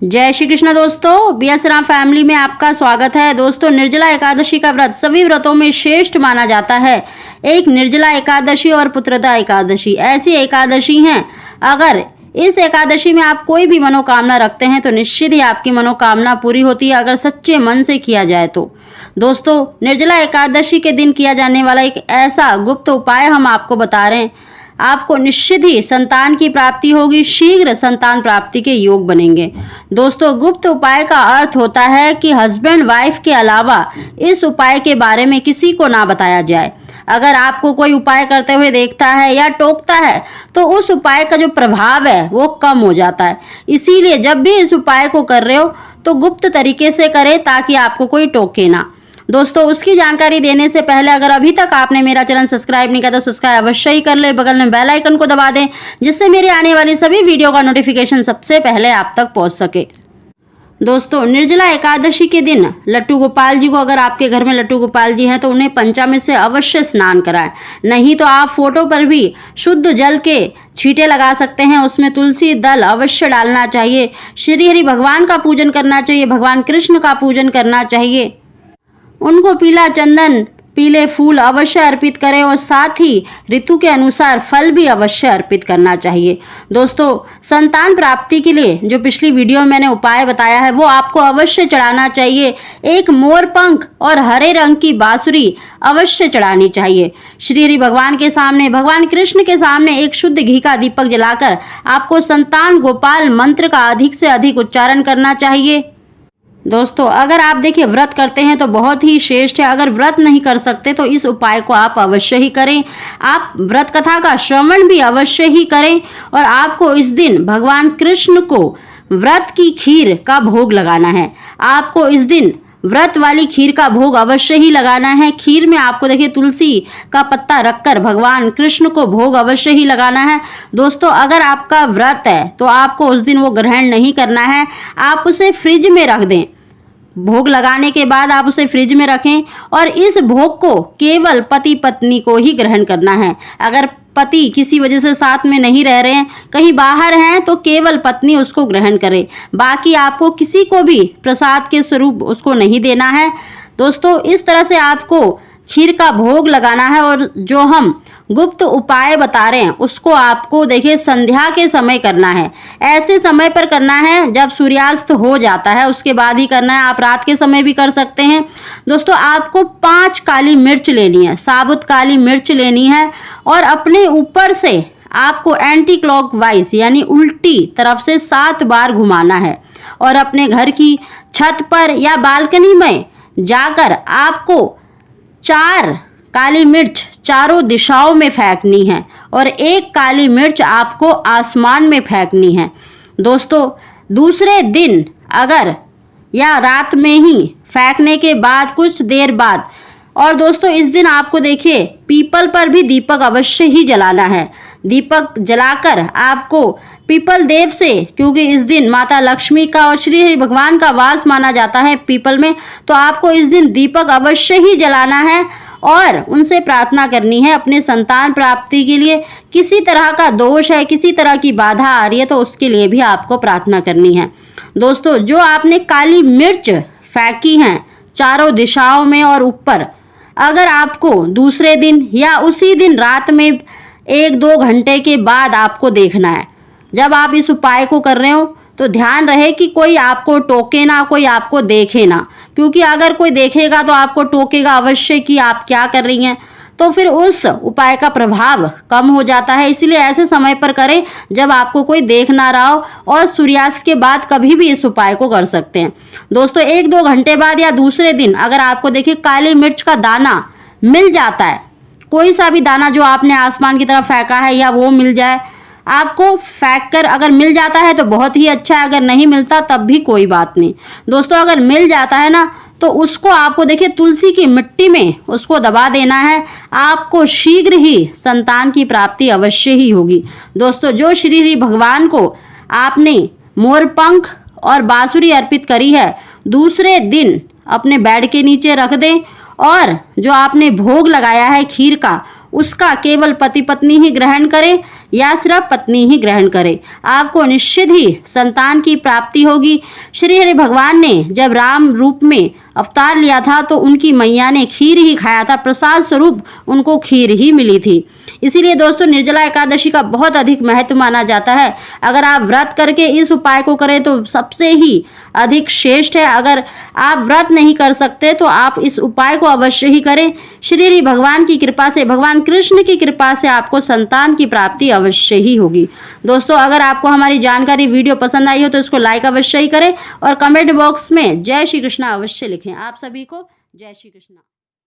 जय श्री कृष्ण दोस्तों, BS Ram family में आपका स्वागत है। दोस्तों, निर्जला एकादशी का व्रत सभी व्रतों में श्रेष्ठ माना जाता है। एक निर्जला एकादशी और पुत्रदा एकादशी ऐसी एकादशी हैं, अगर इस एकादशी में आप कोई भी मनोकामना रखते हैं तो निश्चित ही आपकी मनोकामना पूरी होती है, अगर सच्चे मन से किया जाए तो। दोस्तों, निर्जला एकादशी के दिन किया जाने वाला एक ऐसा गुप्त उपाय हम आपको बता रहे हैं, आपको निश्चित ही संतान की प्राप्ति होगी, शीघ्र संतान प्राप्ति के योग बनेंगे। दोस्तों, गुप्त उपाय का अर्थ होता है कि हस्बैंड वाइफ के अलावा इस उपाय के बारे में किसी को ना बताया जाए। अगर आपको कोई उपाय करते हुए देखता है या टोकता है तो उस उपाय का जो प्रभाव है वो कम हो जाता है। इसीलिए जब भी इस उपाय को कर रहे हो तो गुप्त तरीके से करें, ताकि आपको कोई टोके ना। दोस्तों, उसकी जानकारी देने से पहले अगर अभी तक आपने मेरा चैनल सब्सक्राइब नहीं किया तो सब्सक्राइब अवश्य ही कर ले, बगल में बेल आइकन को दबा दें, जिससे मेरी आने वाली सभी वीडियो का नोटिफिकेशन सबसे पहले आप तक पहुंच सके। दोस्तों, निर्जला एकादशी के दिन लट्टू गोपाल जी को, अगर आपके घर में लट्टू गोपाल जी हैं तो उन्हें पंचामृत से अवश्य स्नान कराएं। नहीं तो आप फोटो पर भी शुद्ध जल के छींटे लगा सकते हैं, उसमें तुलसी दल अवश्य डालना चाहिए। श्री हरि भगवान का पूजन करना चाहिए, भगवान कृष्ण का पूजन करना चाहिए। उनको पीला चंदन, पीले फूल अवश्य अर्पित करें और साथ ही ऋतु के अनुसार फल भी अवश्य अर्पित करना चाहिए। दोस्तों, संतान प्राप्ति के लिए जो पिछली वीडियो में मैंने उपाय बताया है वो आपको अवश्य चढ़ाना चाहिए। एक मोर पंख और हरे रंग की बांसुरी अवश्य चढ़ानी चाहिए। श्री हरि भगवान के सामने, भगवान कृष्ण के सामने एक शुद्ध घी का दीपक जलाकर आपको संतान गोपाल मंत्र का अधिक से अधिक उच्चारण करना चाहिए। दोस्तों, अगर आप देखिए व्रत करते हैं तो बहुत ही श्रेष्ठ है, अगर व्रत नहीं कर सकते तो इस उपाय को आप अवश्य ही करें। आप व्रत कथा का श्रवण भी अवश्य ही करें और आपको इस दिन भगवान कृष्ण को व्रत की खीर का भोग लगाना है। आपको इस दिन व्रत वाली खीर का भोग अवश्य ही लगाना है। खीर में आपको देखिए तुलसी का पत्ता रखकर भगवान कृष्ण को भोग अवश्य ही लगाना है। दोस्तों, अगर आपका व्रत है तो आपको उस दिन वो ग्रहण नहीं करना है, आप उसे फ्रिज में रख दें। भोग लगाने के बाद आप उसे फ्रिज में रखें और इस भोग को केवल पति पत्नी को ही ग्रहण करना है। अगर पति किसी वजह से साथ में नहीं रह रहे हैं, कहीं बाहर हैं, तो केवल पत्नी उसको ग्रहण करे, बाकी आपको किसी को भी प्रसाद के स्वरूप उसको नहीं देना है। दोस्तों, इस तरह से आपको खीर का भोग लगाना है और जो हम गुप्त उपाय बता रहे हैं उसको आपको देखिए संध्या के समय करना है। ऐसे समय पर करना है जब सूर्यास्त हो जाता है, उसके बाद ही करना है। आप रात के समय भी कर सकते हैं। दोस्तों, आपको 5 काली मिर्च लेनी है, साबुत काली मिर्च लेनी है और अपने ऊपर से आपको एंटी क्लॉकवाइज यानी उल्टी तरफ से 7 बार घुमाना है और अपने घर की छत पर या बालकनी में जाकर आपको 4 काली मिर्च चारों दिशाओं में फेंकनी है और 1 काली मिर्च आपको आसमान में फेंकनी है। दोस्तों, दूसरे दिन अगर या रात में ही फेंकने के बाद कुछ देर बाद, और दोस्तों इस दिन आपको देखिए पीपल पर भी दीपक अवश्य ही जलाना है। दीपक जलाकर आपको पीपल देव से, क्योंकि इस दिन माता लक्ष्मी का और श्री हरि भगवान का वास माना जाता है पीपल में, तो आपको इस दिन दीपक अवश्य ही जलाना है और उनसे प्रार्थना करनी है अपने संतान प्राप्ति के लिए। किसी तरह का दोष है, किसी तरह की बाधा आ रही है तो उसके लिए भी आपको प्रार्थना करनी है। दोस्तों, जो आपने काली मिर्च फेंकी हैं चारों दिशाओं में और ऊपर, अगर आपको दूसरे दिन या उसी दिन रात में 1-2 घंटे के बाद आपको देखना है, जब आप इस उपाय को कर रहे हो तो ध्यान रहे कि कोई आपको टोके ना, कोई आपको देखे ना, क्योंकि अगर कोई देखेगा तो आपको टोकेगा अवश्य कि आप क्या कर रही हैं, तो फिर उस उपाय का प्रभाव कम हो जाता है। इसलिए ऐसे समय पर करें जब आपको कोई देख ना रहा हो और सूर्यास्त के बाद कभी भी इस उपाय को कर सकते हैं। दोस्तों, 1-2 घंटे बाद या दूसरे दिन अगर आपको देखिए काली मिर्च का दाना मिल जाता है, कोई सा भी दाना जो आपने आसमान की तरफ फेंका है या वो मिल जाए, आपको फेंक कर अगर मिल जाता है तो बहुत ही अच्छा है, अगर नहीं मिलता तब भी कोई बात नहीं। दोस्तों, अगर मिल जाता है ना तो उसको आपको देखिए तुलसी की मिट्टी में उसको दबा देना है, आपको शीघ्र ही संतान की प्राप्ति अवश्य ही होगी। दोस्तों, जो श्री हरि भगवान को आपने मोर पंख और बांसुरी अर्पित करी है, दूसरे दिन अपने बेड के नीचे रख दें और जो आपने भोग लगाया है खीर का, उसका केवल पति पत्नी ही ग्रहण करें। या सिर्फ पत्नी ही ग्रहण करे, आपको निश्चित ही संतान की प्राप्ति होगी। श्री हरि भगवान ने जब राम रूप में अवतार लिया था तो उनकी मैया ने खीर ही खाया था, प्रसाद स्वरूप उनको खीर ही मिली थी। इसीलिए दोस्तों निर्जला एकादशी का बहुत अधिक महत्व माना जाता है। अगर आप व्रत करके इस उपाय को करें तो सबसे ही अधिक श्रेष्ठ है। अगर आप व्रत नहीं कर सकते तो आप इस उपाय को अवश्य ही करें। श्री हरि भगवान की कृपा से, भगवान कृष्ण की कृपा से आपको संतान की प्राप्ति अवश्य ही होगी। दोस्तों अगर आपको हमारी जानकारी वीडियो पसंद आई हो तो इसको लाइक अवश्य ही करें और कमेंट बॉक्स में जय श्री कृष्णा अवश्य लिखें। आप सभी को जय श्री कृष्णा।